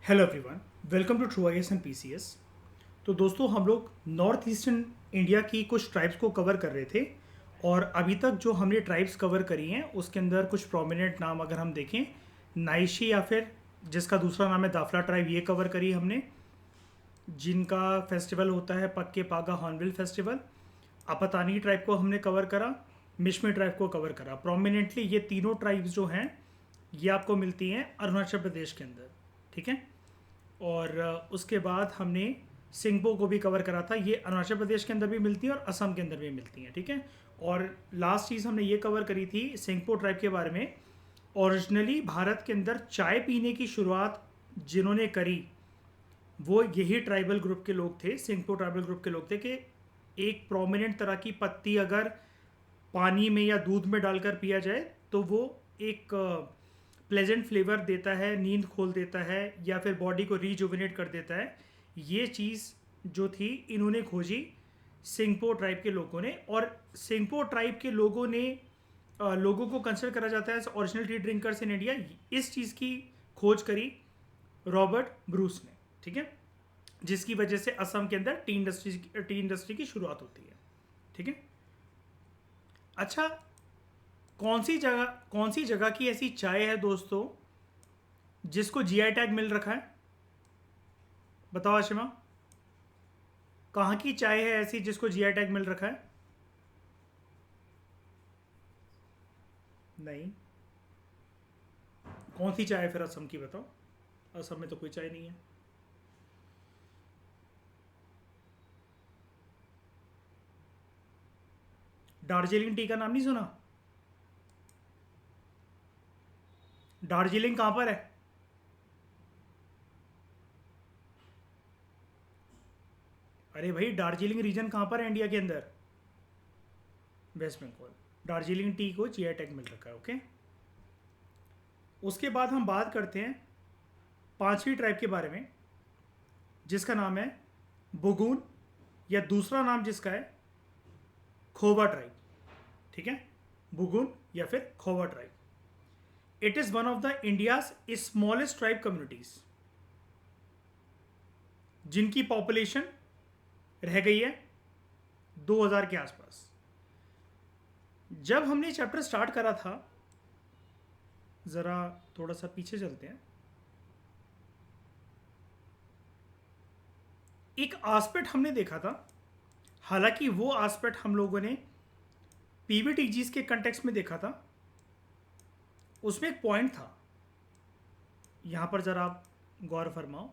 Hello everyone, welcome to true IAS and PCS. तो दोस्तों, हम लोग नॉर्थ ईस्टर्न इंडिया की कुछ ट्राइब्स को कवर कर रहे थे। और अभी तक जो हमने ट्राइब्स कवर करी हैं उसके अंदर कुछ प्रोमिनेंट नाम अगर हम देखें, नाइशी या फिर जिसका दूसरा नाम है दाफला ट्राइब, ये कवर करी हमने, जिनका फेस्टिवल होता है पक्के पागा हॉर्नबिल फेस्टिवल। अपतानी ट्राइब को हमने कवर करा, मिशमी ट्राइब को कवर करा। प्रोमिनेंटली ये तीनों ट्राइब्स जो हैं ये आपको मिलती हैं अरुणाचल प्रदेश के अंदर, ठीक है। और उसके बाद हमने सिंगपो को भी कवर करा था। ये अरुणाचल प्रदेश के अंदर भी मिलती हैं और असम के अंदर भी मिलती हैं, ठीक है। और लास्ट चीज़ हमने ये कवर करी थी सिंगपो ट्राइब के बारे में। ओरिजिनली भारत के अंदर चाय पीने की शुरुआत जिन्होंने करी वो यही ट्राइबल ग्रुप के लोग थे, सिंगपो ट्राइबल ग्रुप के लोग थे। कि एक प्रोमिनेंट तरह की पत्ती अगर पानी में या दूध में डालकर पिया जाए तो वो एक प्लेजेंट फ्लेवर देता है, नींद खोल देता है या फिर बॉडी को रिजुविनेट कर देता है। ये चीज़ जो थी इन्होंने खोजी सिंगपो ट्राइब के लोगों ने। और सिंगपो ट्राइब के लोगों ने लोगों को कंसिडर करा जाता है as original tea drinkers in India. इस चीज़ की खोज करी रॉबर्ट ब्रूस ने, ठीक है, जिसकी वजह से असम के अंदर टी इंडस्ट्री की शुरुआत होती है, ठीक है। अच्छा, कौन सी जगह की ऐसी चाय है दोस्तों जिसको जीआई टैग मिल रखा है? बताओ आशिमा, कहाँ की चाय है ऐसी जिसको जीआई टैग मिल रखा है? नहीं। कौन सी चाय है फिर असम की, बताओ। असम में तो कोई चाय नहीं है। दार्जिलिंग टी का नाम नहीं सुना? दार्जिलिंग कहाँ पर है? अरे भाई, दार्जिलिंग रीजन कहाँ पर है इंडिया के अंदर? वेस्ट बंगाल। दार्जिलिंग टी को जीआई टैग मिल रखा है, ओके। उसके बाद हम बात करते हैं पांचवी ट्राइब के बारे में, जिसका नाम है बुगून, या दूसरा नाम जिसका है खोवा ट्राइब, ठीक है। बुगुन या फिर खोवा tribe. It is one of the India's smallest tribe communities, जिनकी पॉपुलेशन रह गई है 2000 के आसपास। जब हमने चैप्टर स्टार्ट करा था, जरा थोड़ा सा पीछे चलते हैं, एक आस्पेक्ट हमने देखा था। हालांकि वो आस्पेक्ट हम लोगों ने पीवीटीजीज के कंटेक्स्ट में देखा था। उसमें एक पॉइंट था, यहां पर जरा आप गौर फरमाओ,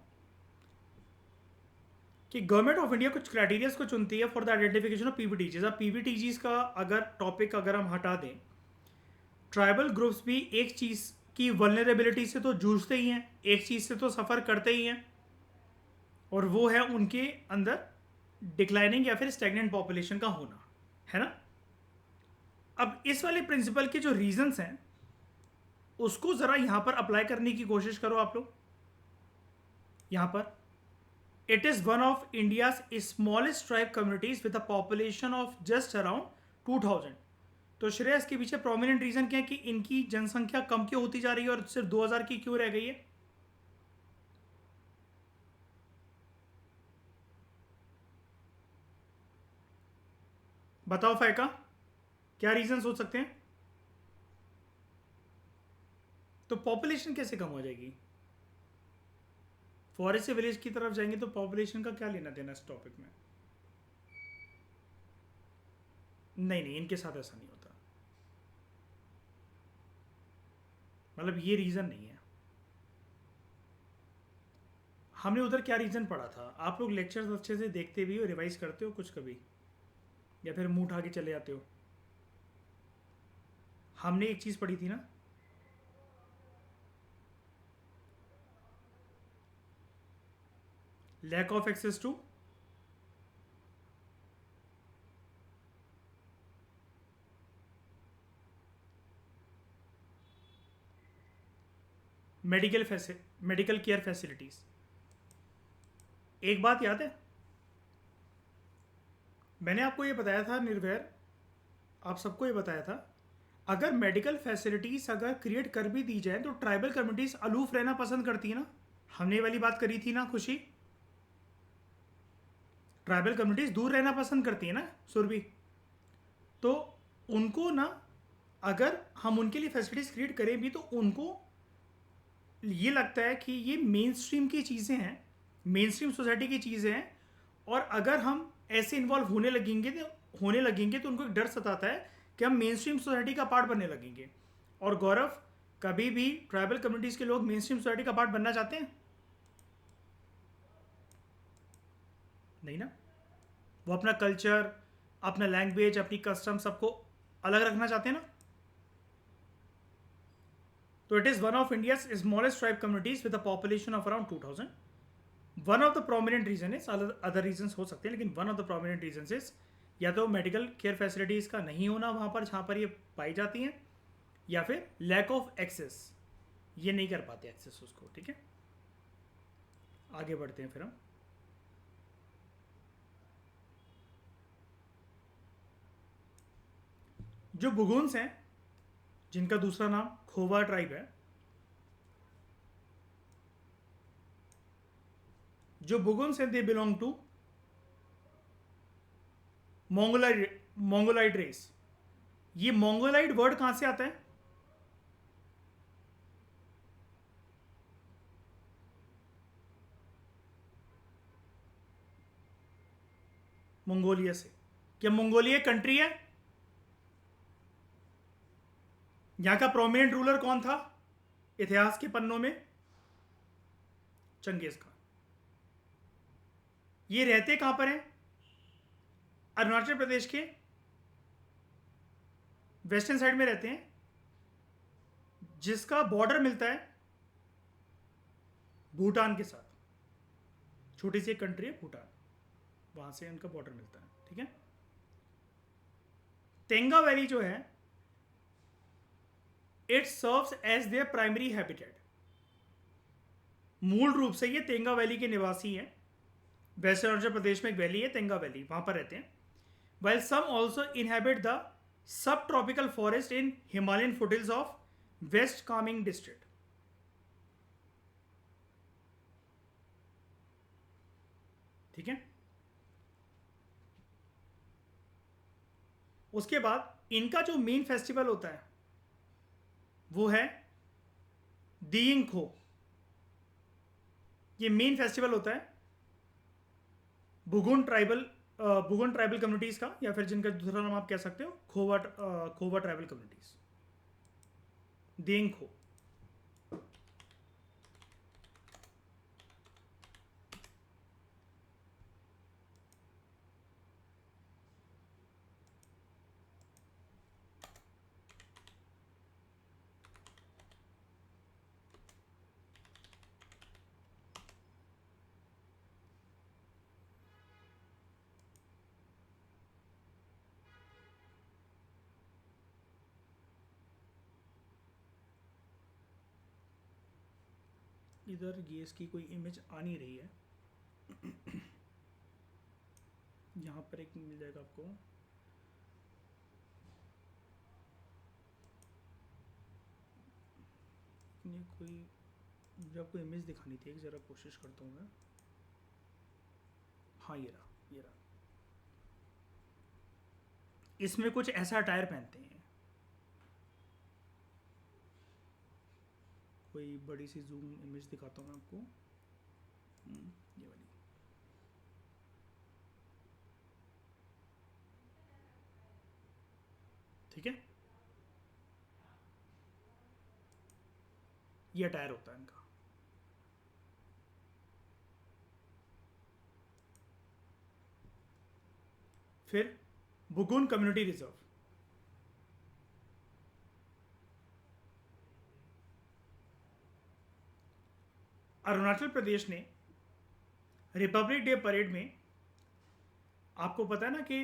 कि गवर्नमेंट ऑफ इंडिया कुछ क्राइटेरियाज को चुनती है for the identification of PVTGs. अब पीवीटीजीज का अगर टॉपिक अगर हम हटा दें, ट्राइबल ग्रुप्स भी एक चीज़ की वल्नरेबिलिटी से तो जूझते ही हैं, एक चीज़ से तो सफ़र करते ही हैं, और वो है उनके अंदर डिक्लाइनिंग या फिर स्टेगनेंट पॉपुलेशन का होना, है ना। अब इस वाले प्रिंसिपल के जो रीजंस हैं उसको ज़रा यहाँ पर अप्लाई करने की कोशिश करो आप लोग। यहाँ पर it is one of India's smallest tribe communities with a population of just around 2000। तो श्रेया, इसके पीछे प्रोमिनेंट रीजन क्या है कि इनकी जनसंख्या कम क्यों होती जा रही है और सिर्फ 2000 की क्यों रह गई है? बताओ फायका, क्या रीजन हो सकते हैं? तो पॉपुलेशन कैसे कम हो जाएगी? फॉरेस्ट से विलेज की तरफ जाएंगे तो पॉपुलेशन का क्या लेना देना इस टॉपिक में? नहीं नहीं, इनके साथ ऐसा नहीं होता। मतलब ये रीज़न नहीं है। हमने उधर क्या रीज़न पढ़ा था? आप लोग लेक्चर्स अच्छे से देखते भी हो, रिवाइज करते हो कुछ कभी, या फिर मुंह उठा के चले जाते हो? हमने एक चीज़ पढ़ी थी ना, lack of access to medical care facilities. एक बात याद है, मैंने आपको ये बताया था निर्भय, आप सबको ये बताया था, अगर मेडिकल फैसिलिटीज़ अगर क्रिएट कर भी दी जाए तो ट्राइबल कम्युनिटीज़ अलूफ रहना पसंद करती है ना। हमने ये वाली बात करी थी ना खुशी, ट्राइबल कम्युनिटीज दूर रहना पसंद करती है ना सुरभि, तो उनको ना अगर हम उनके लिए फैसिलिटीज क्रिएट करें भी तो उनको ये लगता है कि ये मेन स्ट्रीम की चीज़ें हैं, मेन स्ट्रीम सोसाइटी की चीज़ें हैं, और अगर हम ऐसे इन्वॉल्व होने लगेंगे तो उनको एक डर सताता है कि हम मेन स्ट्रीम सोसाइटी का पार्ट बनने लगेंगे। और गौरव, कभी भी ट्राइबल कम्युनिटीज़ के लोग मेन स्ट्रीम सोसाइटी का पार्ट बनना चाहते हैं? नहीं ना। वो अपना कल्चर, अपना लैंग्वेज, अपनी कस्टम सबको अलग रखना चाहते हैं ना। तो it is one of India's smallest tribe communities with a population of around 2000। One of the prominent reason is, other reason हो सकते हैं लेकिन one of the prominent reason is या तो मेडिकल केयर फैसिलिटीज का नहीं होना वहां पर जहां पर ये पाई जाती हैं, या फिर लैक ऑफ एक्सेस, ये नहीं कर पाते एक्सेस उसको। ठीक है, आगे बढ़ते हैं फिर हम। जो बुगुन्स हैं, जिनका दूसरा नाम खोवा ट्राइब है, जो बुगुन्स हैं they belong to mongoloid race. ये मोंगोलाइड वर्ड कहां से आता है? मंगोलिया से। क्या मंगोलिया कंट्री है? यहां का प्रोमिनेंट रूलर कौन था इतिहास के पन्नों में? Genghis Khan. ये रहते कहां पर हैं? अरुणाचल प्रदेश के वेस्टर्न साइड में रहते हैं, जिसका बॉर्डर मिलता है भूटान के साथ। छोटी सी एक कंट्री है भूटान, वहां से उनका बॉर्डर मिलता है। ठीक है, तेंगा वैली जो है, it serves as their primary habitat. मूल रूप से ये तेंगा वैली के निवासी हैं। वेस्टर्न अरुणाचल प्रदेश में एक वैली है तेंगा वैली, वहां पर रहते हैं। while some also inhabit the subtropical forest in Himalayan foothills of West Kameng district. ठीक है, उसके बाद इनका जो मेन फेस्टिवल होता है वो है दियिंग खो। ये मेन फेस्टिवल होता है बुगुन ट्राइबल कम्युनिटीज का, या फिर जिनका दूसरा नाम आप कह सकते हो खोवा ट्राइबल कम्युनिटीज, दियिंग खो। इधर ये इसकी कोई इमेज आ नहीं रही है। यहाँ पर एक मिल जाएगा आपको। ये कोई, मुझे आपको इमेज दिखानी थी, एक ज़रा कोशिश करता हूँ मैं। हाँ, ये रहा। इसमें कुछ ऐसा अटायर पहनते हैं। कोई बड़ी सी जूम इमेज दिखाता हूँ मैं आपको। ये वाली। ठीक है, ये अटायर होता है इनका। फिर बुगुन कम्युनिटी रिजर्व। अरुणाचल प्रदेश ने रिपब्लिक डे परेड में, आपको पता है ना कि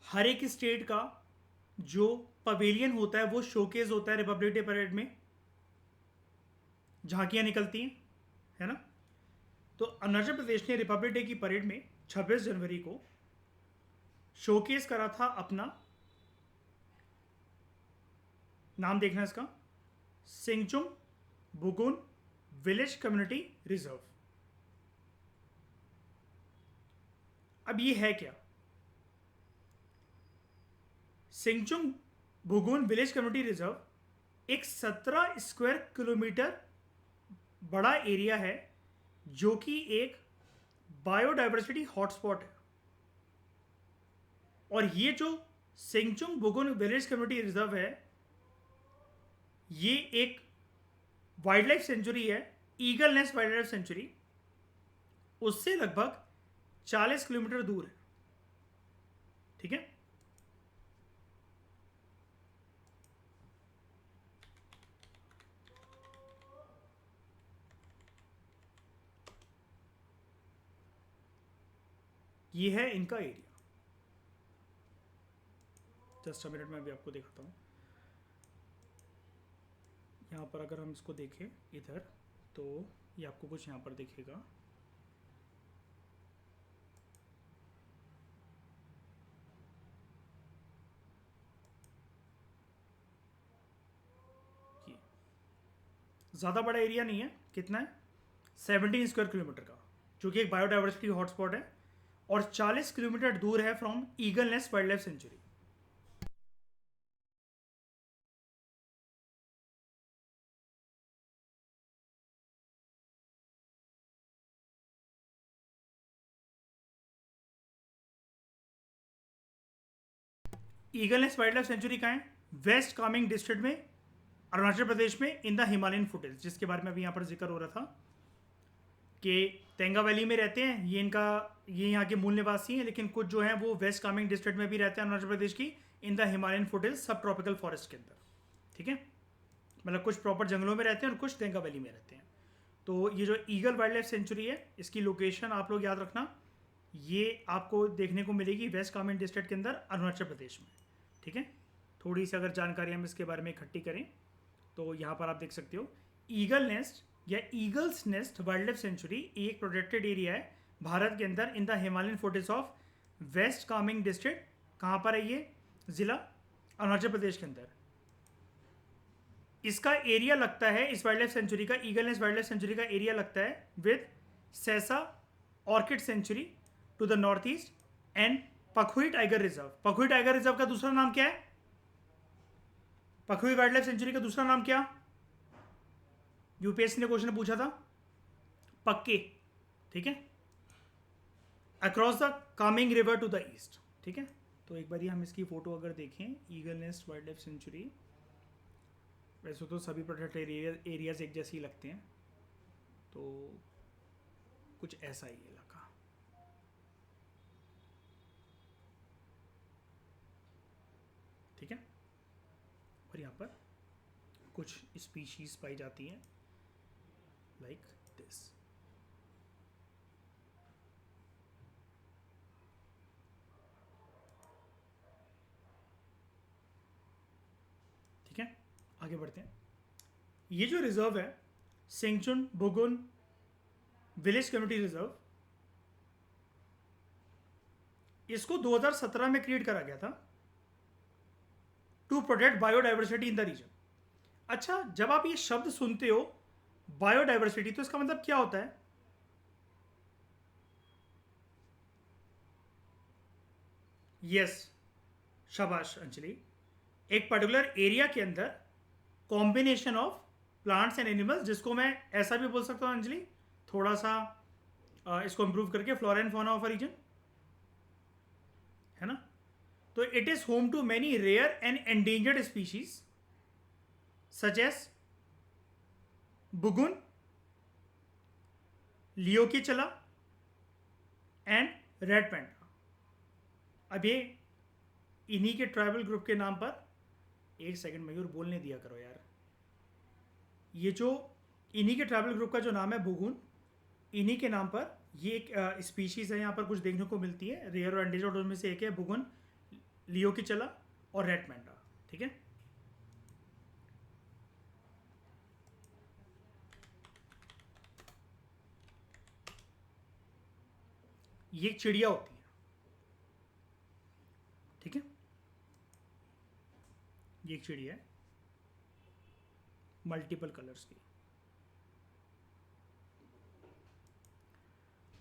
हर एक स्टेट का जो पवेलियन होता है वो शोकेस होता है रिपब्लिक डे परेड में, झांकियां निकलती हैं, है ना। तो अरुणाचल प्रदेश ने रिपब्लिक डे की परेड में 26 जनवरी को शोकेस करा था अपना, नाम देखना इसका, सिंगचुम बुगुन विलेज कम्युनिटी रिजर्व। अब ये है क्या? Singchung Bugun village community reserve एक 17 स्क्वायर किलोमीटर बड़ा एरिया है जो कि एक बायोडाइवर्सिटी हॉटस्पॉट है। और ये जो Singchung Bugun village community reserve है, ये एक वाइल्ड लाइफ सेंचुरी है, eagle nest wildlife century. उससे लगभग 40 किलोमीटर दूर है। ठीक है, ये है इनका एरिया। जस्ट अ मिनट में अभी आपको दिखाता हूँ। यहाँ पर अगर हम इसको देखें इधर, तो ये आपको कुछ यहाँ पर दिखेगा। ये ज़्यादा बड़ा एरिया नहीं है। कितना है? 17 स्क्वायर किलोमीटर का, जो कि एक बायोडाइवर्सिटी हॉटस्पॉट है और 40 किलोमीटर दूर है from eagle nest wildlife century. Eagle nest wildlife century कहाँ है? वेस्ट कामेंग डिस्ट्रिक्ट में, अरुणाचल प्रदेश में, इन द हिमालयन फुटेज, जिसके बारे में अभी यहाँ पर जिक्र हो रहा था कि तेंगा वैली में रहते हैं। ये यहाँ के मूल निवासी हैं, लेकिन कुछ जो हैं वो वेस्ट कामेंग डिस्ट्रिक्ट में भी रहते हैं अरुणाचल प्रदेश की, इन द हिमालयन फुटेज सब ट्रॉपिकल फॉरेस्ट के अंदर। ठीक है, मतलब कुछ प्रॉपर जंगलों में रहते हैं और कुछ तेंगा वैली में रहते हैं। तो ये जो ईगल वाइल्ड लाइफ सेंचुरी है, इसकी लोकेशन आप लोग याद रखना, ये आपको देखने को मिलेगी वेस्ट कामेंग डिस्ट्रिक्ट के अंदर, अरुणाचल प्रदेश में। ठीक है, थोड़ी सी अगर जानकारी हम इसके बारे में इकट्ठी करें तो यहाँ पर आप देख सकते हो, ईगल नेस्ट या eagles nest wildlife sanctuary एक प्रोटेक्टेड एरिया है भारत के अंदर, in the Himalayan footage of west Kameng district. कहाँ पर है ये जिला? अरुणाचल प्रदेश के अंदर। इसका एरिया लगता है, इस वाइल्ड लाइफ सेंचुरी का, eagle nest wildlife sanctuary का एरिया लगता है with Sessa orchid sanctuary to the north east and Pakhui tiger reserve. Pakhui tiger reserve का दूसरा नाम क्या है? पखुई वाइल्ड लाइफ सेंचुरी का दूसरा नाम क्या? यूपीएससी ने क्वेश्चन पूछा था, पक्के। ठीक है, across the Kameng river to the east. ठीक है, तो एक बार हम इसकी फोटो अगर देखें, eagle nest wildlife century, वैसे तो सभी प्रोटेक्टेड एरियाज एक जैसे ही लगते हैं, तो कुछ ऐसा ही इलाका। ठीक है, और यहाँ पर कुछ स्पीशीज पाई जाती हैं लाइक दिस। ठीक है, आगे बढ़ते हैं। ये जो रिजर्व है, Singchung Bugun village community reserve, इसको 2017 में क्रिएट करा गया था to protect biodiversity in the region. अच्छा, जब आप ये शब्द सुनते हो बायोडाइवर्सिटी, तो इसका मतलब क्या होता है? यस, शाबाश अंजलि। एक पर्टिकुलर एरिया के अंदर combination of plants and animals, जिसको मैं ऐसा भी बोल सकता हूँ अंजलि, थोड़ा सा इसको इंप्रूव करके, flora and fauna of a region, है ना। तो it is home to many rare and endangered species such as Bugun, liocichla and red panda. अब ये इन्हीं के ट्राइबल ग्रुप के नाम पर, एक सेकंड मयूर बोलने दिया करो यार। ये जो इन्हीं के ट्राइबल ग्रुप का जो नाम है बुगुन, इन्हीं के नाम पर ये एक स्पीशीज है यहाँ पर कुछ देखने को मिलती है, रेयर और एंडेंजर्ड, उनमें से एक है बुगुन, लियोकीचला और रेड पैंडा। ठीक है, ये एक चिड़िया होती है। ठीक है, ये एक चिड़िया है मल्टीपल कलर्स की।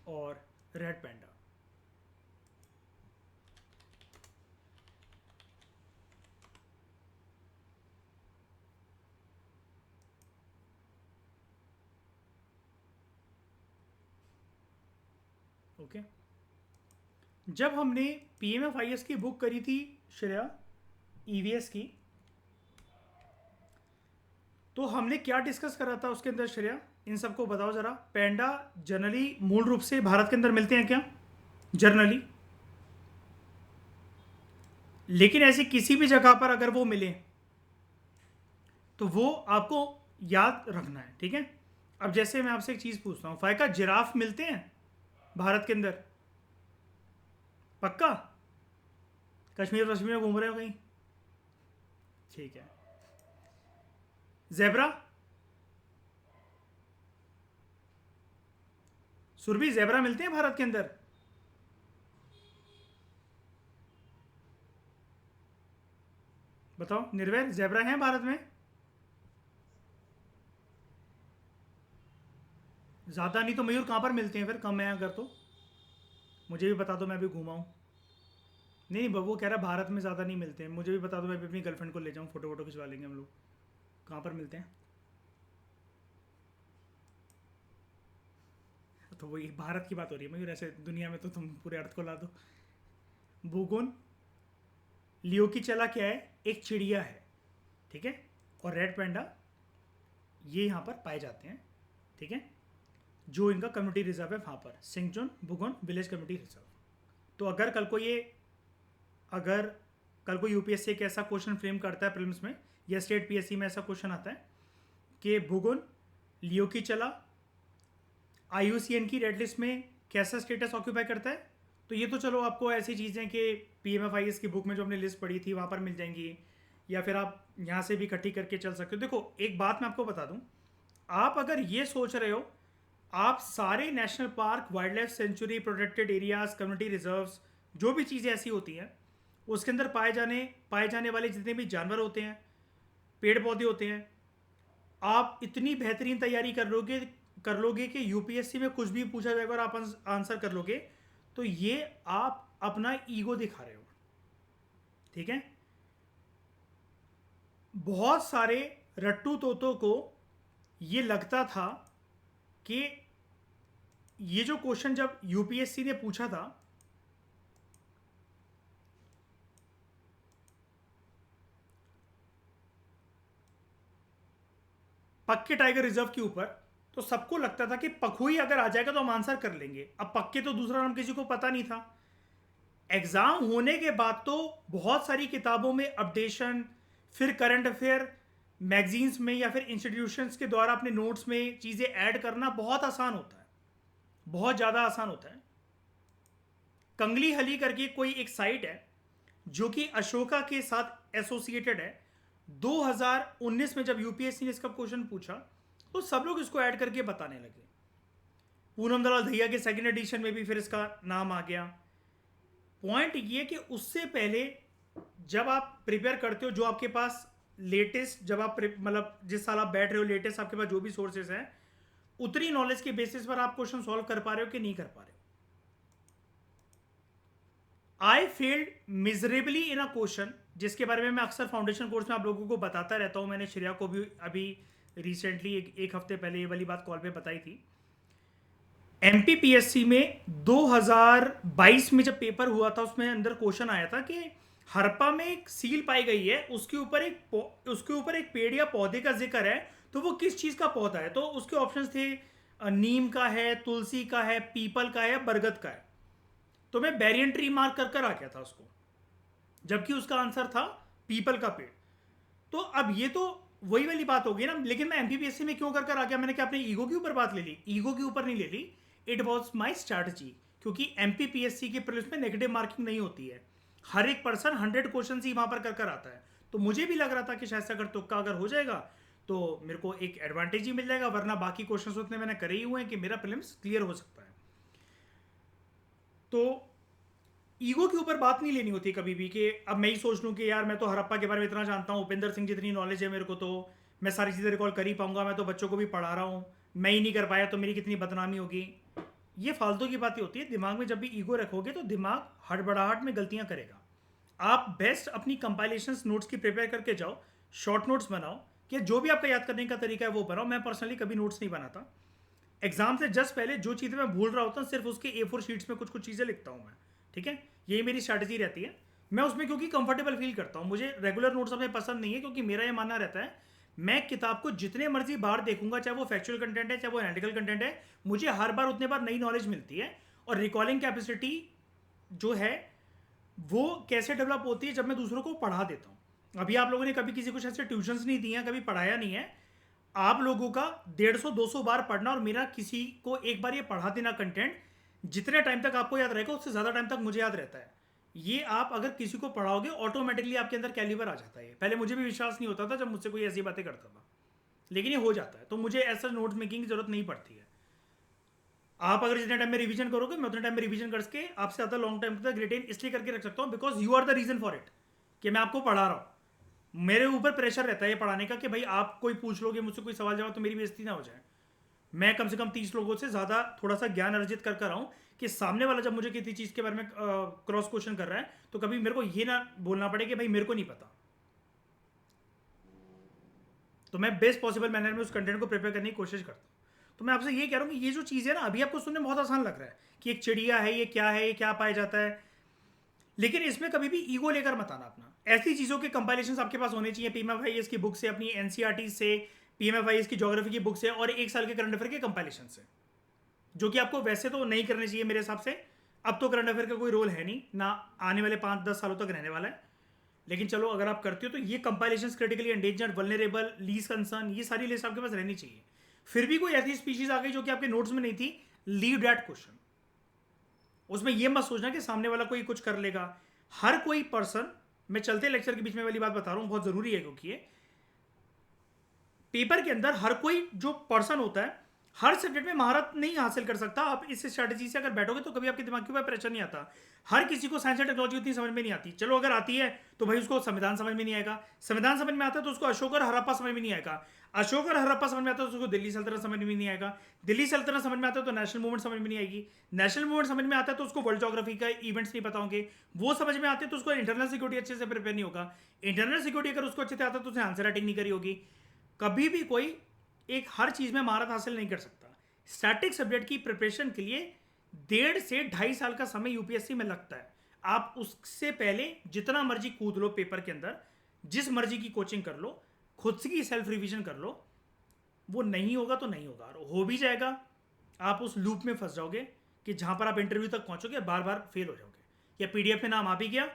और रेड पैंडा। ओके, जब हमने PMFIS की बुक करी थी श्रेया, EVS की, तो हमने क्या डिस्कस करा था उसके अंदर श्रेया, इन सबको बताओ जरा। पैंडा जनरली मूल रूप से भारत के अंदर मिलते हैं क्या जनरली? लेकिन ऐसी किसी भी जगह पर अगर वो मिले तो वो आपको याद रखना है, ठीक है। अब जैसे मैं आपसे एक चीज पूछता हूं, फायका जिराफ मिलते हैं भारत के अंदर? पक्का? कश्मीर वश्मीर में घूम रहे हो कहीं? ठीक है। जेब्रा? सुरभि, जेब्रा मिलते हैं भारत के अंदर? बताओ निर्वैर, जेब्रा हैं भारत में? ज़्यादा नहीं तो मयूर कहाँ पर मिलते हैं फिर, कम है अगर तो मुझे भी बता दो, मैं भी घुमाऊँ। नहीं नहीं, वो कह रहा है भारत में ज़्यादा नहीं मिलते हैं, मुझे भी बता दो, मैं भी अपनी गर्लफ्रेंड को ले जाऊँ, फोटो वोटो खिंचवा लेंगे हम लोग। कहाँ पर मिलते हैं? तो वही भारत की बात हो रही है मयूर, ऐसे दुनिया में तो तुम पूरे अर्थ को ला दो। बुगुन लियो की चला क्या है? एक चिड़िया है, ठीक है। और रेड पैंडा ये यहाँ पर पाए जाते हैं, ठीक है। जो इनका कम्युनिटी रिजर्व है वहाँ पर, सिंगजुन बुगुन विलेज कम्युनिटी रिजर्व। तो अगर कल को यूपीएससी एक ऐसा क्वेश्चन फ्रेम करता है प्रीलिम्स में, या स्टेट पीएससी में ऐसा क्वेश्चन आता है कि बुगुन लियो की चला IUCN की रेड लिस्ट में कैसा स्टेटस ऑक्यूपाई करता है, तो ये तो चलो आपको ऐसी चीज़ें कि PMFIS की बुक में जो हमने लिस्ट पढ़ी थी वहाँ पर मिल जाएंगी, या फिर आप यहाँ से भी इकट्ठी करके चल सकते हो। देखो एक बात मैं आपको बता दूँ, आप अगर ये सोच रहे हो आप सारे national park, wild life sanctuary, protected areas, community reserves, जो भी चीज़ें ऐसी होती हैं उसके अंदर पाए जाने वाले जितने भी जानवर होते हैं, पेड़ पौधे होते हैं, आप इतनी बेहतरीन तैयारी कर लोगे कि यूपीएससी में कुछ भी पूछा जाएगा और आप आंसर कर लोगे, तो ये आप अपना ईगो दिखा रहे हो, ठीक है। बहुत सारे रट्टू तोतों को ये लगता था कि ये जो क्वेश्चन जब यूपीएससी ने पूछा था, पक्के टाइगर रिजर्व के ऊपर, तो सबको लगता था कि पखुई अगर आ जाएगा तो हम आंसर कर लेंगे। अब पक्के तो दूसरा नाम किसी को पता नहीं था। एग्जाम होने के बाद तो बहुत सारी किताबों में अपडेशन, फिर करंट अफेयर मैगजीन्स में या फिर इंस्टीट्यूशंस के द्वारा अपने नोट्स में चीज़ें ऐड करना बहुत आसान होता है, बहुत ज़्यादा आसान होता है। कंगली हली करके कोई एक साइट है जो कि अशोका के साथ एसोसिएटेड है। 2019 में जब यूपीएससी ने इसका क्वेश्चन पूछा तो सब लोग इसको ऐड करके बताने लगे। पूनम दलाल दहिया के सेकंड एडिशन में भी फिर इसका नाम आ गया। पॉइंट ये कि उससे पहले जब आप प्रिपेयर करते हो, जो आपके पास लेटेस्ट, जब आप मतलब जिस साल आप बैठ रहे हो, लेटेस्ट आपके पास जो भी सोर्सेस हैं, उतनी नॉलेज के बेसिस पर आप क्वेश्चन सॉल्व कर पा रहे हो कि नहीं कर पा रहे हो। I failed miserably in a question, जिसके बारे में मैं अक्सर फाउंडेशन कोर्स में आप लोगों को बताता रहता हूं। मैंने श्रेया को भी अभी रिसेंटली एक हफ्ते पहले ये वाली बात कॉल पे बताई थी। MPPSC में 2022 में जब पेपर हुआ था, उसमें अंदर क्वेश्चन आया था कि हरप्पा में एक सील पाई गई है, उसके ऊपर एक पेड़ या पौधे का जिक्र है, तो वो किस चीज का पौधा है? तो उसके ऑप्शंस थे नीम का है, तुलसी का है, पीपल का है, बरगद का है। तो मैं बैरियन ट्री मार्क कर आ गया था उसको, जबकि उसका आंसर था पीपल का पेड़। तो अब ये तो वही वाली बात हो गई ना। लेकिन मैं एमपीपीएससी में क्यों कर आ गया? मैंने क्या अपने ईगो के ऊपर बात ले ली? ईगो के ऊपर नहीं ले ली, इट वॉज माई स्ट्रैटेजी। क्योंकि एमपीपीएससी के प्रीलिम्स में नेगेटिव मार्किंग नहीं होती है, हर एक पर्सन 100 क्वेश्चन ही वहां पर कर आता है। तो मुझे भी लग रहा था कि शायद से अगर तुक्का अगर हो जाएगा तो मेरे को एक एडवांटेज ही मिल जाएगा, वरना बाकी क्वेश्चन उतने मैंने करे ही हुए हैं कि मेरा प्रीलिम्स क्लियर हो सकता है। तो ईगो के ऊपर बात नहीं लेनी होती कभी भी कि अब मैं ही सोच लूँ कि यार मैं तो हरप्पा के बारे में इतना जानता हूँ, उपेंद्र सिंह जितनी नॉलेज है मेरे को, तो मैं सारी चीज़ें रिकॉल कर ही पाऊंगा, मैं तो बच्चों को भी पढ़ा रहा हूँ, मैं ही नहीं कर पाया तो मेरी कितनी बदनामी होगी। ये फालतू की बातें होती है। दिमाग में जब भी ईगो रखोगे तो दिमाग हड़बड़ाहट में गलतियां करेगा। आप बेस्ट अपनी कंपाइलेशंस नोट्स की प्रिपेयर करके जाओ, शॉर्ट नोट्स बनाओ, कि जो भी आपका याद करने का तरीका है वो बनाओ। मैं पर्सनली कभी नोट्स नहीं बनाता। एग्जाम से जस्ट पहले जो चीज़ें मैं भूल रहा होता हूँ सिर्फ उसके A4 शीट्स में कुछ कुछ चीज़ें लिखता हूँ मैं। ठीक है, यही मेरी स्ट्रैटेजी रहती है। मैं उसमें क्योंकि कंफर्टेबल फील करता हूँ। मुझे रेगुलर नोट्स अपने पसंद नहीं है, क्योंकि मेरा ये मानना रहता है मैं किताब को जितने मर्जी बार देखूंगा, चाहे वो फैक्चुअल कंटेंट है चाहे वो एनालिटिकल कंटेंट है, मुझे हर बार उतने बार नई नॉलेज मिलती है। और रिकॉलिंग कैपेसिटी जो है वो कैसे डेवलप होती है, जब मैं दूसरों को पढ़ा देता हूँ। अभी आप लोगों ने कभी किसी कुछ ऐसे ट्यूशंस नहीं दिए हैं, कभी पढ़ाया नहीं है। आप लोगों का 150-200 बार पढ़ना और मेरा किसी को एक बार ये पढ़ा देना कंटेंट, जितने टाइम तक आपको याद रहेगा उससे ज़्यादा टाइम तक मुझे याद रहता है। ये आप अगर किसी को पढ़ाओगे ऑटोमेटिकली आपके अंदर कैलिबर आ जाता है। पहले मुझे भी विश्वास नहीं होता था जब मुझसे कोई ऐसी बातें करता था, लेकिन ये हो जाता है। तो मुझे ऐसा नोट्स मेकिंग की जरूरत नहीं पड़ती है। आप अगर जितने टाइम में रिवीजन करोगे मैं उतने टाइम में रिवीजन करके आपसे ज़्यादा लॉन्ग टाइम तक रिटेन इसलिए करके रख सकता हूँ because you are the reason for it, कि मैं आपको पढ़ा रहा हूँ। मेरे ऊपर प्रेशर रहता है ये पढ़ाने का कि भाई आप कोई पूछ लोगे मुझसे कोई सवाल जवाब तो मेरी बेइज्जती ना हो जाए। मैं कम से कम 30 लोगों से ज़्यादा थोड़ा सा ज्ञान अर्जित कर कर आऊँ कि सामने वाला जब मुझे किसी चीज़ के बारे में क्रॉस क्वेश्चन कर रहा है तो कभी मेरे को ये ना बोलना पड़े कि भाई मेरे को नहीं पता। तो मैं बेस्ट पॉसिबल मैनर में उस कंटेंट को प्रिपेयर करने की कोशिश करता हूँ। तो मैं आपसे ये कह रहा हूँ कि ये जो चीज़ है ना, अभी आपको सुनने में बहुत आसान लग रहा है कि एक चिड़िया है, ये क्या है, ये क्या पाया जाता है, लेकिन इसमें कभी भी ईगो लेकर मत आना अपना। ऐसी चीज़ों के कंपाइलेशन आपके पास होने चाहिए PMFIS की बुक से, अपनी NCERT से, PMFIS की ज्योग्राफी की बुक से और एक साल के करंट अफेयर के कंपाइलेशन से, जो कि आपको वैसे तो नहीं करने चाहिए मेरे हिसाब से। अब तो करंट अफेयर का कोई रोल है नहीं ना, आने वाले 5-10 सालों तक रहने वाला है। लेकिन चलो अगर आप करते हो तो ये compilations, critically endangered, vulnerable, least concern, ये सारी लिस्ट आपके पास रहनी चाहिए। फिर भी कोई ऐसी स्पीशीज आ गई जो कि आपके नोट्स में नहीं थी, लीव दैट क्वेश्चन। उसमें ये मत सोचना कि सामने वाला कोई कुछ कर लेगा। हर कोई पर्सन, मैं चलते लेक्चर के बीच में वाली बात बता रहा हूं, बहुत जरूरी है, क्योंकि ये पेपर के अंदर हर कोई जो पर्सन होता है हर सब्जेक्ट में महारत नहीं हासिल कर सकता। आप इस स्ट्रैटेजी से अगर बैठोगे तो कभी आपके दिमाग के ऊपर प्रेशर नहीं आता। हर किसी को साइंस एंड टेक्नोलॉजी उतनी समझ में नहीं आती। चलो अगर आती है तो भाई उसको संविधान समझ में नहीं आएगा, संविधान समझ में आता है तो उसको अशोक और हड़प्पा समझ में नहीं आएगा, अशोक और हड़प्पा समझ में आता है तो उसको दिल्ली सल्तनत समझ में नहीं आएगा, दिल्ली सल्तनत समझ में आता है तो नेशनल मूवमेंट समझ में नहीं आएगी, नेशनल मूवमेंट समझ में आता है तो उसको वर्ल्ड ज्योग्राफी का इवेंट्स नहीं पता होंगे, वो समझ में आते हैं तो उसको इंटरनल सिक्योरिटी अच्छे से प्रिपेयर नहीं होगा, इंटरनल सिक्योरिटी अगर उसको अच्छे से आता है तो उसने आंसर राइटिंग नहीं करी होगी। कभी भी कोई एक हर चीज में महारत हासिल नहीं कर सकता। स्टैटिक सब्जेक्ट की प्रिपरेशन के लिए 1.5 से 2.5 साल का समय यूपीएससी में लगता है। आप उससे पहले जितना मर्जी कूद लो पेपर के अंदर, जिस मर्जी की कोचिंग कर लो, खुद से की सेल्फ रिवीजन कर लो, वो नहीं होगा तो नहीं होगा। और हो भी जाएगा आप उस लूप में फंस जाओगे कि जहां पर आप इंटरव्यू तक पहुंचोगे बार बार फेल हो जाओगे, या पीडीएफ में नाम आ भी गया,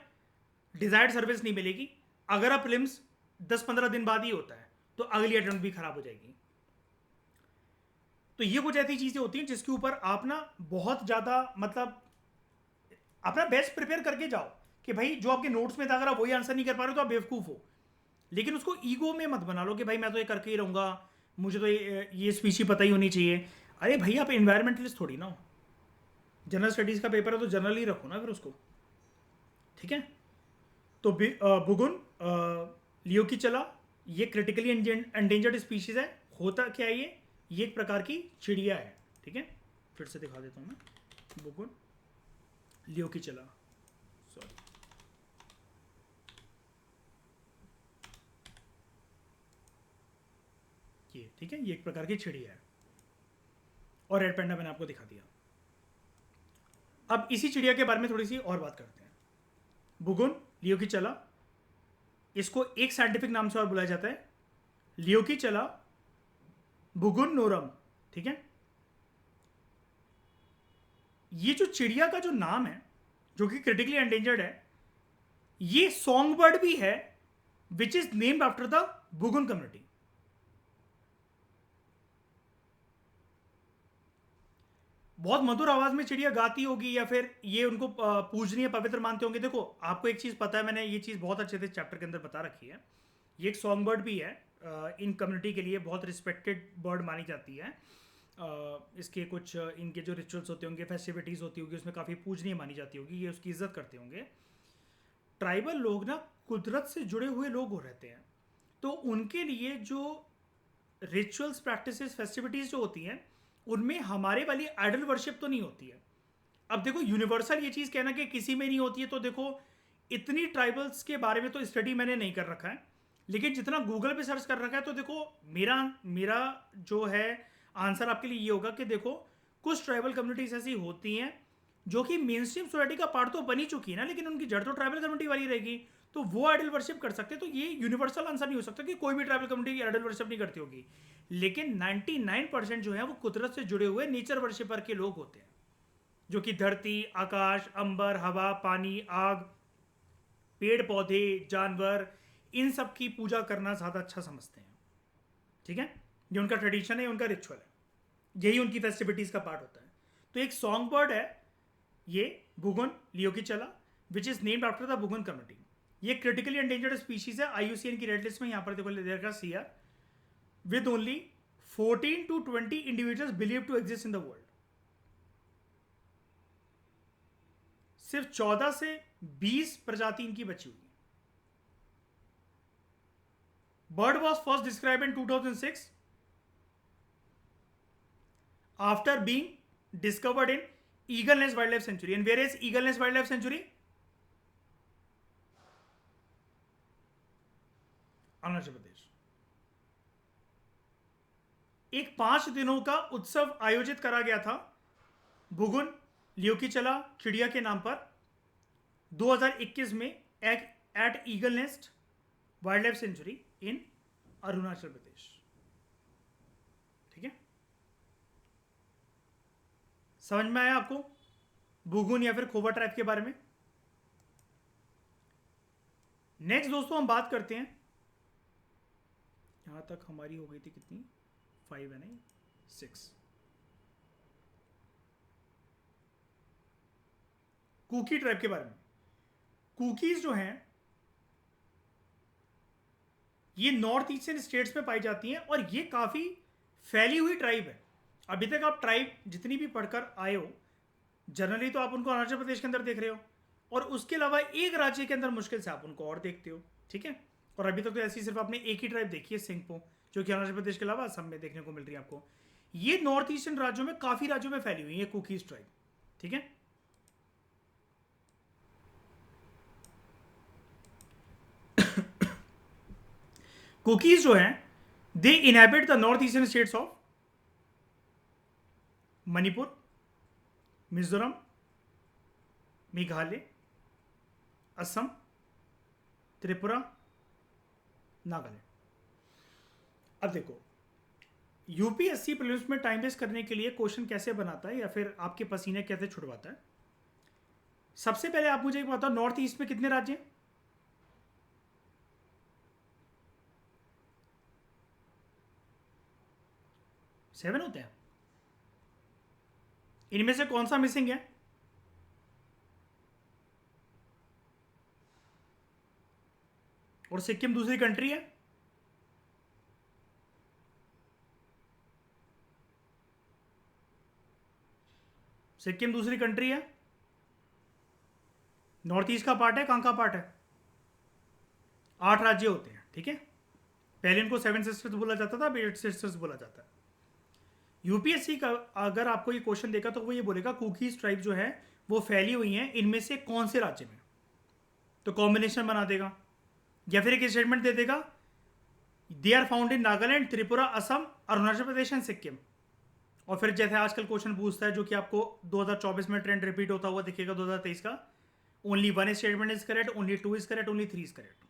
डिजायर्ड सर्विस नहीं मिलेगी। अगर आप प्रीलिम्स 10-15 दिन बाद ही होता है तो अगली अटेम्प्ट भी खराब हो जाएगी। तो ये कुछ ऐसी चीजें होती हैं जिसके ऊपर आप ना बहुत ज्यादा मतलब अपना बेस्ट प्रिपेयर करके जाओ कि भाई जो आपके नोट्स में था अगर आप वही आंसर नहीं कर पा रहे हो तो आप बेवकूफ हो। लेकिन उसको ईगो में मत बना लो कि भाई मैं तो ये करके ही रहूंगा, मुझे तो ये स्पीशी पता ही होनी चाहिए। अरे भाई आप एनवायरमेंटलिस्ट थोड़ी ना हो, जनरल स्टडीज का पेपर है तो जनरल ही रखो ना फिर उसको। ठीक है, तो बुगुन लियो की चला, ये क्रिटिकली एंडेंजर्ड स्पीशीज है। होता क्या है ये एक प्रकार की चिड़िया है। ठीक है, फिर से दिखा देता हूं मैं, बुगुन लियो की चला, सॉरी, ये ठीक है, ये एक प्रकार की चिड़िया है। और रेड पैंडा मैंने आपको दिखा दिया। अब इसी चिड़िया के बारे में थोड़ी सी और बात करते हैं। बुगुन लियो की चला, इसको एक साइंटिफिक नाम से और बुलाया जाता है, लियो की चला बुगुन नोरम। ठीक है, ये जो चिड़िया का जो नाम है जो कि क्रिटिकली एंडेंजर्ड है, ये सॉन्ग बर्ड भी है which is named after the Bugun community. बहुत मधुर आवाज में चिड़िया गाती होगी या फिर ये उनको पूजनीय पवित्र मानते होंगे। देखो आपको एक चीज पता है, मैंने ये चीज बहुत अच्छे से चैप्टर के अंदर बता रखी है, ये एक सॉन्ग बर्ड भी है, इन कम्युनिटी के लिए बहुत रिस्पेक्टेड बर्ड मानी जाती है। इसके कुछ इनके जो रिचुअल्स होते होंगे, फेस्टिविटीज होती होगी, उसमें काफ़ी पूजनीय मानी जाती होगी, ये उसकी इज्जत करते होंगे। ट्राइबल लोग ना कुदरत से जुड़े हुए लोग हो रहते हैं, तो उनके लिए जो रिचुअल्स, प्रैक्टिसेस, फेस्टिविटीज़ जो होती हैं उनमें हमारे वाली आइडल वर्शिप तो नहीं होती है। अब देखो यूनिवर्सल ये चीज़ कहना कि किसी में नहीं होती है, तो देखो इतनी ट्राइबल्स के बारे में तो स्टडी मैंने नहीं कर रखा है, लेकिन जितना गूगल पे सर्च कर रखा है तो देखो मेरा मेरा जो है आंसर आपके लिए ये होगा कि देखो कुछ ट्राइबल कम्युनिटीज ऐसी होती हैं जो कि मेन स्ट्रीम सोसाइटी का पार्ट तो बनी चुकी है ना, लेकिन उनकी जड़ तो ट्राइबल कम्युनिटी वाली रहेगी, तो वो आइडल वर्शिप कर सकते हैं। तो ये यूनिवर्सल आंसर नहीं हो सकता कि कोई भी ट्राइबल कम्युनिटी आइडल वर्शिप नहीं करती होगी, लेकिन 99% जो है वो कुदरत से जुड़े हुए नेचर वर्शिपर के लोग होते हैं, जो कि धरती, आकाश, अंबर, हवा, पानी, आग, पेड़ पौधे, जानवर, इन सब की पूजा करना ज़्यादा अच्छा समझते हैं। ठीक है, ये उनका ट्रेडिशन है, उनका रिचुअल है, यही उनकी फेस्टिविटीज़ का पार्ट होता है। तो एक सॉन्ग बर्ड है ये Bugun liocichla, which is named after the Bugun community. ये क्रिटिकली एंडेंजर्ड स्पीशीज है, IUCN की रेड लिस्ट में। यहाँ पर देखो देखा CR with only 14 to 20 individuals believe to exist in the world. सिर्फ 14 से 20 प्रजाति इनकी बची हुई है। Bird was first describe in 2006 after being discovered in eagle nest wildlife sanctuary. And where is eagle nest wildlife sanctuary? Arunachal Pradesh. एक 5 दिनों का उत्सव आयोजित करा गया था बुगुन लियोकीचला चिड़िया के नाम पर 2021 में at eagle nest wildlife sanctuary in Arunachal Pradesh. ठीक है, समझ में आया आपको बुगुन या फिर खोवा ट्राइब के बारे में? नेक्स्ट दोस्तों हम बात करते हैं, यहां तक हमारी हो गई थी कितनी, 5 है नहीं 6। कुकी ट्राइब के बारे में। कुकीज जो हैं ये नॉर्थ ईस्टर्न स्टेट्स में पाई जाती हैं और ये काफ़ी फैली हुई ट्राइब है। अभी तक आप ट्राइब जितनी भी पढ़कर आए हो, जनरली तो आप उनको अरुणाचल प्रदेश के अंदर देख रहे हो, और उसके अलावा एक राज्य के अंदर मुश्किल से आप उनको और देखते हो। ठीक है, और अभी तक तो ऐसी सिर्फ आपने एक ही ट्राइब देखी है, सिंगपो, जो कि अरुणाचल प्रदेश के अलावा असम में देखने को मिल रही है आपको। ये नॉर्थ ईस्टर्न राज्यों में काफ़ी राज्यों में फैली हुई है कुकीज ट्राइब। ठीक है, कुकीज जो हैं they inhabit the north eastern states of Manipur, Mizoram, Meghalaya, Assam, Tripura, Nagaland. अब देखो यूपीएससी प्रीलिम्स में टाइम वेस्ट करने के लिए क्वेश्चन कैसे बनाता है या फिर आपके पसीने कैसे छुड़वाता है। सबसे पहले आप मुझे बताओ नॉर्थ ईस्ट में कितने राज्य हैं? 7 होते हैं। इनमें से कौन सा मिसिंग है? और सिक्किम दूसरी कंट्री है। सिक्किम दूसरी कंट्री है, नॉर्थ ईस्ट का पार्ट है, कहां का पार्ट है? 8 राज्य होते हैं। ठीक है, पहले इनको 7 सिस्टर्स बोला जाता था, अब 8 सिस्टर्स बोला जाता है। यूपीएससी का अगर आपको ये क्वेश्चन देगा तो वो ये बोलेगा कुकीज ट्राइब जो है वो फैली हुई हैं इनमें से कौन से राज्य में, तो कॉम्बिनेशन बना देगा या फिर एक स्टेटमेंट दे देगा they are found in Nagaland, Tripura, Assam, Arunachal Pradesh and Sikkim. और फिर जैसे आजकल क्वेश्चन पूछता है जो कि आपको 2024 में ट्रेंड रिपीट होता हुआ दिखेगा 2023 का, only 1 statement is correct, only 2 is correct, only 3 is correct.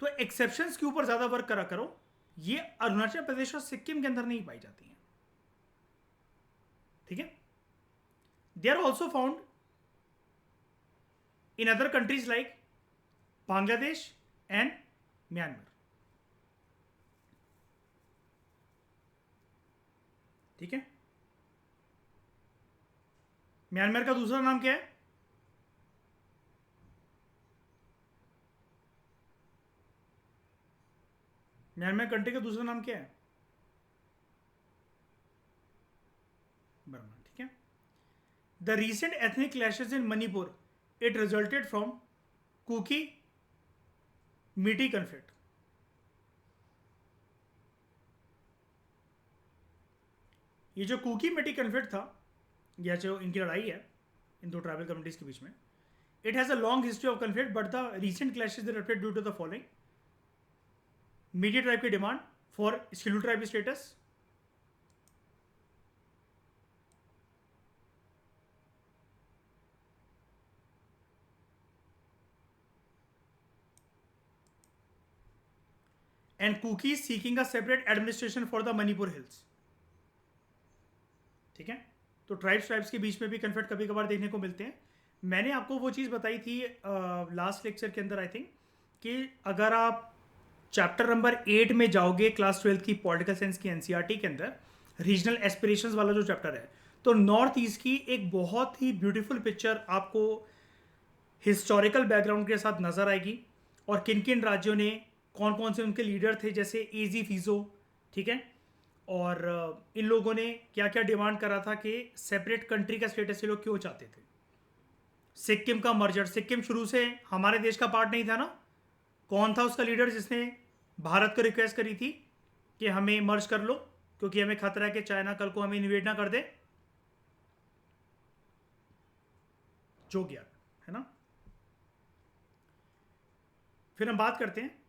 तो एक्सेप्शंस के ऊपर ज्यादा वर्क करा करो, ये अरुणाचल प्रदेश और सिक्किम के अंदर नहीं पाई जाती हैं। ठीक है, they are also found in other countries like Bangladesh and Myanmar. ठीक है, म्यांमार का दूसरा नाम क्या है? म्यांमार कंट्री का दूसरा नाम क्या है? बर्मा। ठीक है, the recent ethnic clashes in Manipur it resulted from Kuki Meitei conflict. ये जो कुकी मेटी कन्फ्लिक्ट था या जो इनकी लड़ाई है इन दो ट्राइबल कम्युनिटीज के बीच में, it has a long history of conflict, but the recent clashes reflect due to the following: Meitei tribe की demand for schedule tribe status, and Kukis seeking a separate administration for the Manipur hills. ठीक है, तो tribes के बीच में भी conflict कभी कभार देखने को मिलते हैं। मैंने आपको वो चीज़ बताई थी लास्ट लेक्चर के अंदर आई थिंक, कि अगर आप चैप्टर नंबर 8 में जाओगे क्लास 12 की पॉलिटिकल साइंस की एनसीईआरटी के अंदर, रीजनल एस्पिरेशंस वाला जो चैप्टर है, तो नॉर्थ ईस्ट की एक बहुत ही ब्यूटीफुल पिक्चर आपको हिस्टोरिकल बैकग्राउंड के साथ नजर आएगी, और किन किन राज्यों ने कौन कौन से उनके लीडर थे, जैसे एजी फिजो, ठीक है, और इन लोगों ने क्या क्या डिमांड करा था कि सेपरेट कंट्री का स्टेटस ये लोग क्यों चाहते थे। सिक्किम का मर्जर, सिक्किम शुरू से हमारे देश का पार्ट नहीं था ना, कौन था उसका लीडर जिसने भारत को रिक्वेस्ट करी थी कि हमें मर्ज कर लो क्योंकि हमें खतरा है कि चाइना कल को हमें इन्वेड ना कर दे? जोग्या, है ना। फिर हम बात करते हैं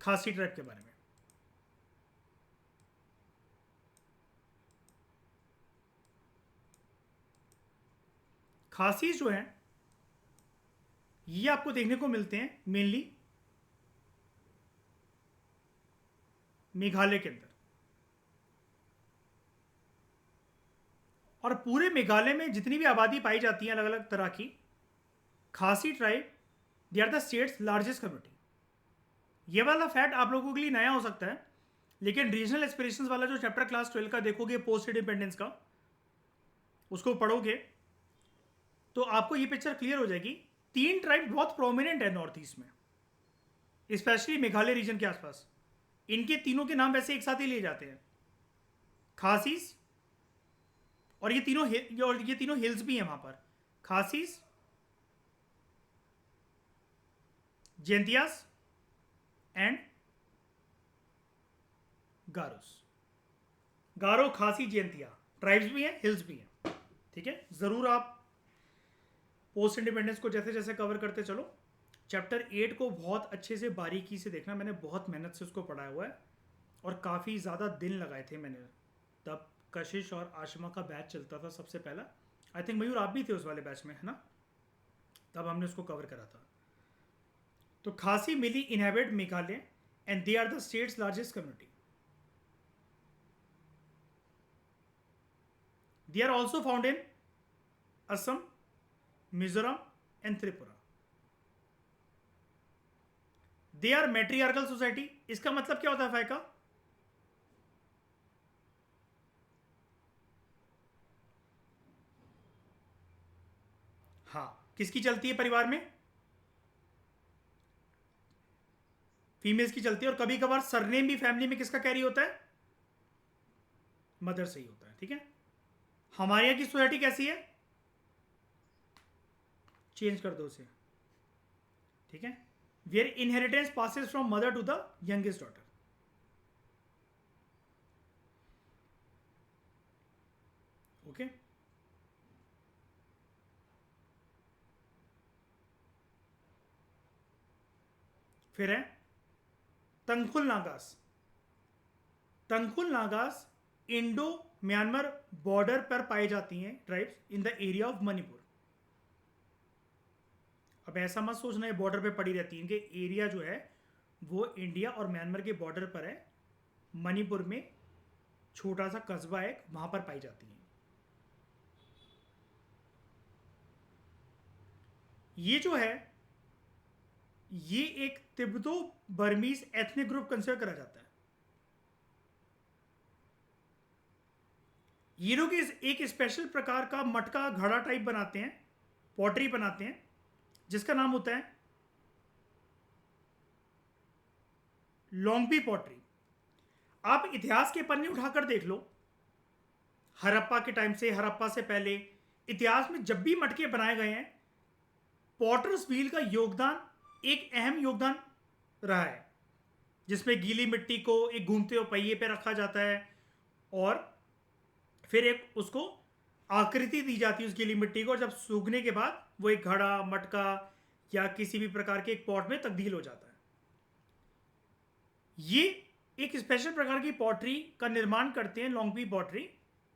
खासी ट्राइब के बारे में। खासी जो हैं ये आपको देखने को मिलते हैं मेनली मेघालय के अंदर, और पूरे मेघालय में जितनी भी आबादी पाई जाती है अलग अलग तरह की, Khasi tribe they are the state's largest community. ये वाला फैक्ट आप लोगों के लिए नया हो सकता है, लेकिन रीजनल एस्पिरेशंस वाला जो चैप्टर क्लास 12 का देखोगे पोस्ट इंडिपेंडेंस का, उसको पढ़ोगे तो आपको ये पिक्चर क्लियर हो जाएगी। 3 ट्राइब बहुत प्रोमिनेंट है नॉर्थ ईस्ट में, स्पेशली मेघालय रीजन के आसपास। इनके तीनों के नाम वैसे एक साथ ही लिए जाते हैं, खासीस, और ये तीनों हिल्स भी हैं वहां पर, खासीस, जेंतियास एंड गारोस। गारो, खासी, जेंतिया ट्राइब्स भी हैं, हिल्स भी हैं। ठीक है, जरूर आप पोस्ट इंडिपेंडेंस को जैसे जैसे कवर करते चलो, चैप्टर 8 को बहुत अच्छे से बारीकी से देखना। मैंने बहुत मेहनत से उसको पढ़ा हुआ है और काफ़ी ज़्यादा दिन लगाए थे मैंने। तब कशिश और आशमा का बैच चलता था सबसे पहला, आई थिंक मयूर आप भी थे उस वाले बैच में, है ना, तब हमने उसको कवर करा था। तो खासी मिली inhabit Meghalaya and they are the state's largest community. They are also found in Assam, Mizoram and Tripura. They are matriarchal society. इसका मतलब क्या होता है फायका? हाँ, किसकी चलती है परिवार में? फीमेल्स की चलती है, और कभी कभार सरनेम भी फैमिली में किसका कैरी होता है? मदर से ही होता है। ठीक है, हमारे यहां की सोसाइटी कैसी है? चेंज कर दो उसे। ठीक है, where inheritance passes from mother to the youngest daughter. Okay, फिर है Tangkhul Nagas. Tangkhul Nagas Indo Myanmar border पर पाई जाती हैं tribes in the area of Manipur. अब ऐसा मत सोचना ये बॉर्डर पे पड़ी रहती है, इनके एरिया जो है वो इंडिया और म्यांमार के बॉर्डर पर है। मणिपुर में छोटा सा कस्बा है, वहां पर पाई जाती हैं। ये जो है ये एक तिब्बतो बर्मीज एथनिक ग्रुप कंसिडर करा जाता है। ये लोग एक स्पेशल प्रकार का मटका घड़ा टाइप बनाते हैं, पॉटरी बनाते हैं, जिसका नाम होता है लोंगपी पॉटरी। आप इतिहास के पन्ने उठाकर देख लो, हड़प्पा के टाइम से, हड़प्पा से पहले इतिहास में जब भी मटके बनाए गए हैं, पॉटर्स व्हील का योगदान एक अहम योगदान रहा है। जिसमें गीली मिट्टी को एक घूमते हुए पहिए पे रखा जाता है और फिर एक उसको आकृति दी जाती है उस गीली मिट्टी को, और जब सूखने के बाद वो एक घड़ा, मटका या किसी भी प्रकार के एक पॉट में तब्दील हो जाता है। ये एक स्पेशल प्रकार की पॉटरी का निर्माण करते हैं, Longpi pottery,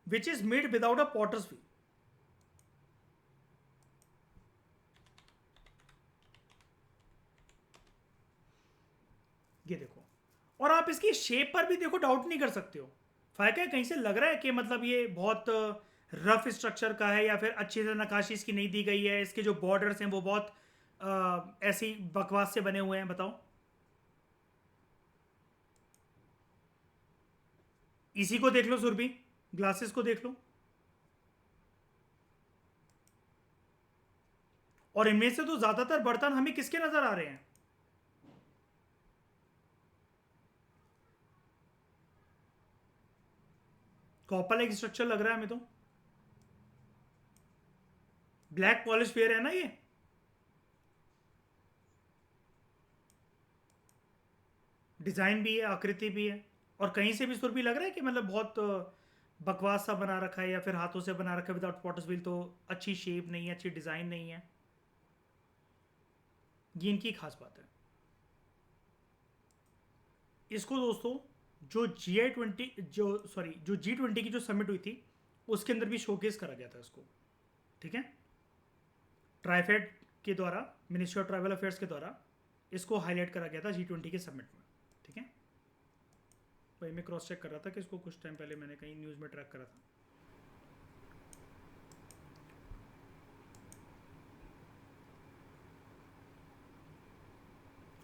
which is made without a potter's wheel. ये देखो, और आप इसकी शेप पर भी देखो डाउट नहीं कर सकते हो। फायका कहीं से लग रहा है कि मतलब ये बहुत रफ स्ट्रक्चर का है या फिर अच्छी से नकाशी इसकी नहीं दी गई है, इसके जो बॉर्डर्स हैं वो बहुत ऐसी बकवास से बने हुए हैं, बताओ। इसी को देख लो सुरभि, ग्लासेस को देख लो, और इनमें से तो ज्यादातर बर्तन हमें किसके नजर आ रहे हैं? कॉपर लाइक स्ट्रक्चर लग रहा है हमें तो। ब्लैक पॉलिश फेयर है ना ये। डिजाइन भी है, आकृति भी है, और कहीं से भी सुरभि लग रहा है कि मतलब बहुत बकवास सा बना रखा है या फिर हाथों से बना रखा है विदाउट पॉटर्स व्हील, तो अच्छी शेप नहीं है, अच्छी डिजाइन नहीं है। ये इनकी खास बात है। इसको दोस्तों जो G20 की जो समिट हुई थी उसके अंदर भी शोकेस करा गया था इसको। ठीक है, ट्राइफेड के द्वारा, मिनिस्ट्री ऑफ ट्राइबल अफेयर्स के द्वारा इसको हाईलाइट करा गया था G20 के समिट में। ठीक है, भाई मैं क्रॉस चेक कर रहा था कि इसको कुछ टाइम पहले मैंने कहीं न्यूज़ में ट्रैक करा था।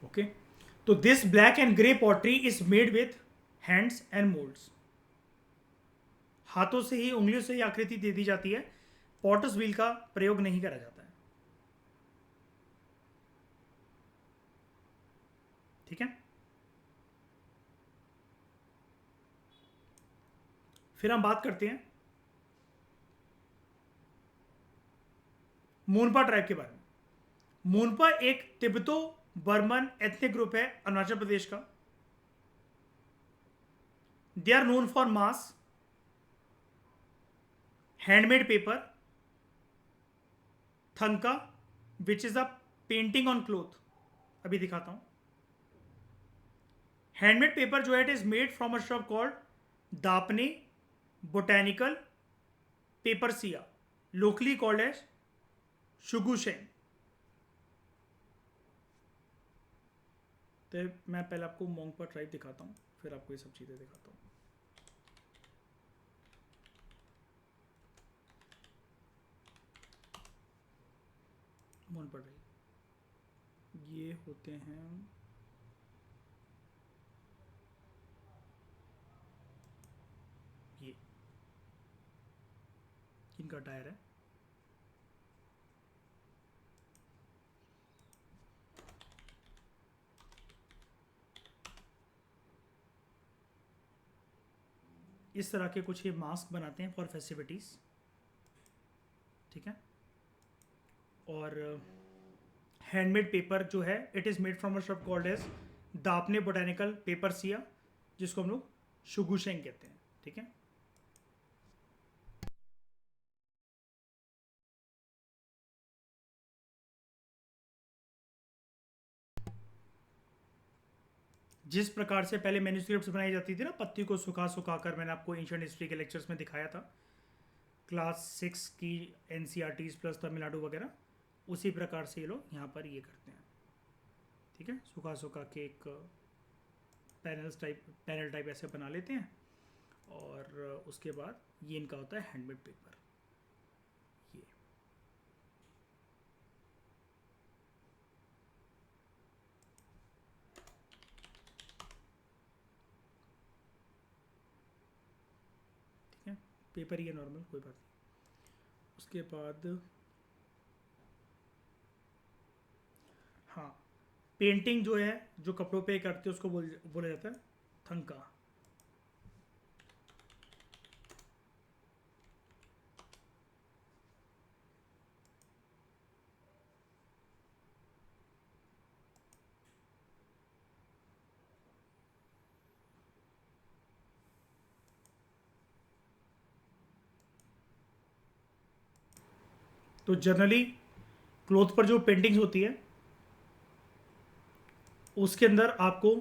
ओके, तो this black and grey pottery is made with hands and moulds. हाथों से ही, उंगलियों से ही आकृति दे दी जाती है, पॉटर्स व्हील का प्रयोग नहीं करा जाता है। ठीक है, फिर हम बात करते हैं मोनपा ट्राइब के बारे में। मोनपा एक तिब्बतो बर्मन एथनिक ग्रुप है अरुणाचल प्रदेश का। They are known for masks, handmade paper, thangka which is a painting on cloth. अभी दिखाता हूं। हैंडमेड पेपर जो है it is made from a shrub called Daphne botanical papyracea, locally called as shugusheng. तो मैं पहले आपको मोंगपा ट्राइब दिखाता हूँ, फिर आपको ये सब चीज़ें दिखाता हूँ। मोंगपा ट्राइब ये होते हैं, ये इनका टायर है। इस तरह के कुछ ये मास्क बनाते हैं फॉर फेस्टिविटीज़। ठीक है, और हैंडमेड पेपर जो है it is made from a shrub called as Daphne botanical papyracea, जिसको हम लोग शुगुशेंग कहते हैं। ठीक है, जिस प्रकार से पहले मैन्यूस्क्रिप्ट्स बनाई जाती थी ना, पत्ती को सुखा सुखा कर, मैंने आपको एंशिएंट हिस्ट्री के लेक्चर्स में दिखाया था, क्लास 6 की NCRTs प्लस तमिलनाडु वगैरह, उसी प्रकार से ये लोग यहाँ पर ये करते हैं। ठीक है, सुखा सुखा के एक पैनल टाइप ऐसे बना लेते हैं, और उसके बाद ये इनका होता है हैंडमेड पेपर। ये ठीक है, पेपर ही है नॉर्मल, कोई बात नहीं। उसके बाद हाँ, पेंटिंग जो है जो कपड़ों पे करते हैं उसको बोला जाता है थंका। तो जनरली क्लोथ पर जो पेंटिंग्स होती है उसके अंदर आपको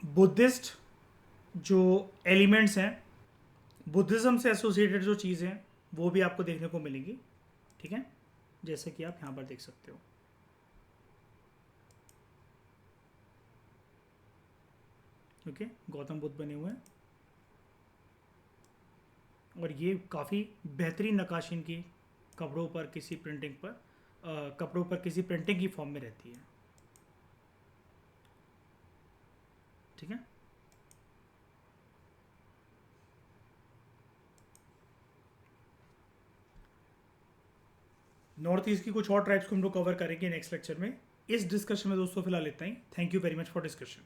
बुद्धिस्ट जो एलिमेंट्स हैं, बुद्धिज़्म से एसोसिएटेड जो चीज़ें हैं वो भी आपको देखने को मिलेंगी। ठीक है, जैसे कि आप यहाँ पर देख सकते हो। ओके, गौतम बुद्ध बने हुए हैं और ये काफ़ी बेहतरीन नक्काशी इनकी कपड़ों पर किसी प्रिंटिंग पर कपड़ों पर किसी प्रिंटिंग की फॉर्म में रहती है। ठीक है, नॉर्थ ईस्ट की कुछ और ट्राइब्स को हम लोग कवर करेंगे नेक्स्ट लेक्चर में। इस डिस्कशन में दोस्तों फिलहाल इतना ही। Thank you very much for discussion.